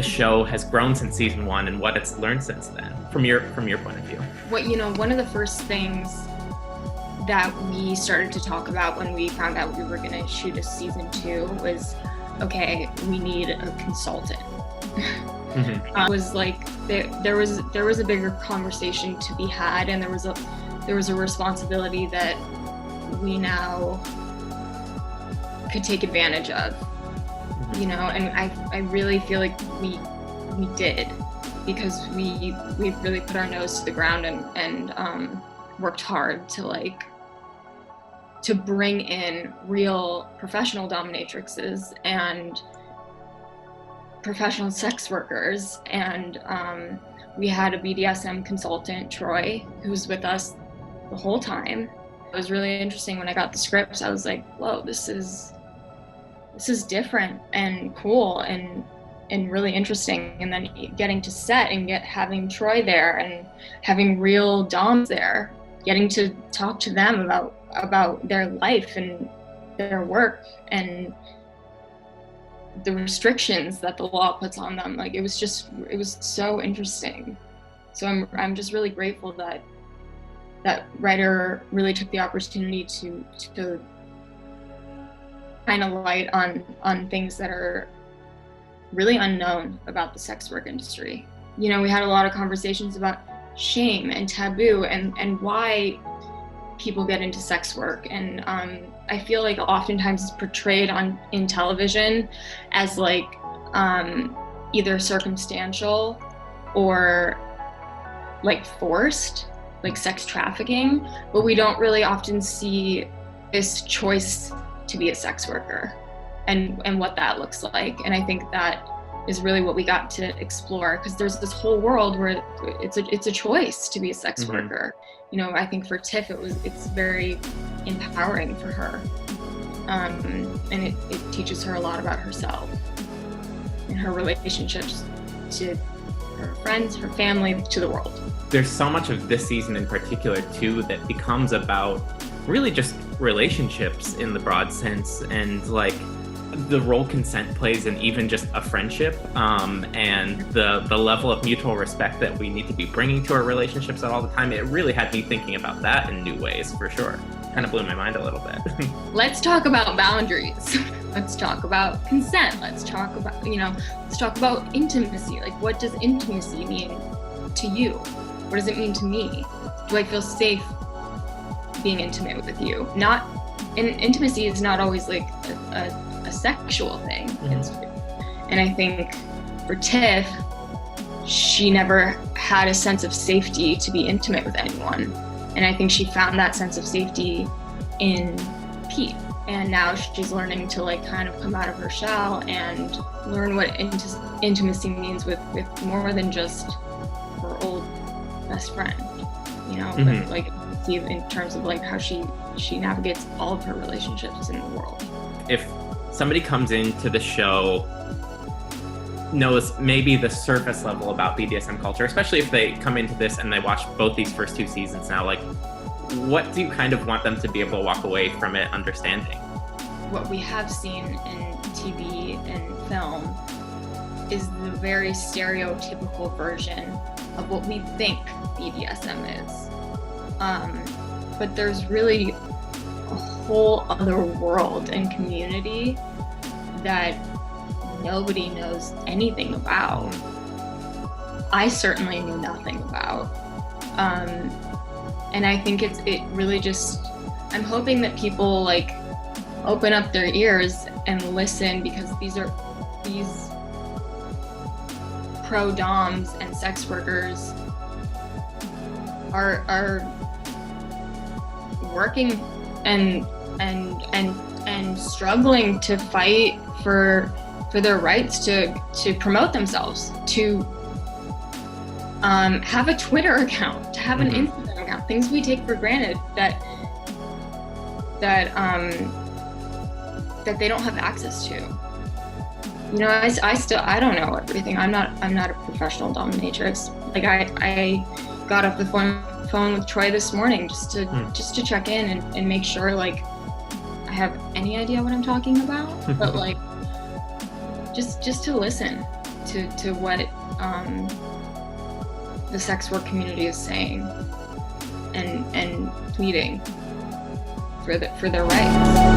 the show has grown since season 1 and what it's learned since then, from your point of view? One of the first things that we started to talk about when we found out we were going to shoot a season 2 was, okay, we need a consultant. Mm-hmm. It was like there was a bigger conversation to be had, and there was a responsibility that we now could take advantage of, and I really feel like we did, because we really put our nose to the ground and worked hard to bring in real professional dominatrixes and professional sex workers. And we had a BDSM consultant, Troy, who was with us the whole time. It was really interesting when I got the scripts. I was like, whoa, this is different and cool and really interesting. And then getting to set and having Troy there and having real doms there, getting to talk to them about their life and their work and the restrictions that the law puts on them. Like, it was so interesting. So I'm just really grateful that that writer really took the opportunity to shine a light on things that are really unknown about the sex work industry. We had a lot of conversations about shame and taboo and why people get into sex work. And I feel like oftentimes it's portrayed in television as like either circumstantial or like forced, like sex trafficking, but we don't really often see this choice to be a sex worker and what that looks like. And I think that is really what we got to explore, because there's this whole world where it's a choice to be a sex worker. I think for Tiff it's very empowering for her, and it teaches her a lot about herself and her relationships to her friends, her family, to the world. There's so much of this season in particular too that becomes about really just relationships in the broad sense, and like the role consent plays in even just a friendship, and the level of mutual respect that we need to be bringing to our relationships at all the time. It really had me thinking about that in new ways, for sure. Kind of blew my mind a little bit. Let's talk about boundaries. Let's talk about consent. Let's talk about intimacy. Like, what does intimacy mean to you? What does it mean to me? Do I feel safe being intimate with you? Intimacy is not always like a sexual thing. And I think for Tiff, she never had a sense of safety to be intimate with anyone. And I think she found that sense of safety in Pete. And now she's learning to like kind of come out of her shell and learn what intimacy means with more than just her old best friend, but like see in terms of like how she navigates all of her relationships in the world. If somebody comes into the show, knows maybe the surface level about BDSM culture, especially if they come into this and they watch both these first 2 seasons now, like, what do you kind of want them to be able to walk away from it understanding? What we have seen in TV and film is the very stereotypical version of what we think BDSM is. But there's really a whole other world and community that nobody knows anything about. I certainly knew nothing about. And I think it really just, I'm hoping that people like open up their ears and listen, because these pro-doms and sex workers are working and struggling to fight for their rights to promote themselves, to have a Twitter account, to have an Instagram account, things we take for granted that they don't have access to. I don't know everything. I'm not a professional dominatrix. Like I got off the phone with Troy this morning just to check in and make sure like I have any idea what I'm talking about, but like just to listen to what the sex work community is saying and pleading for their rights.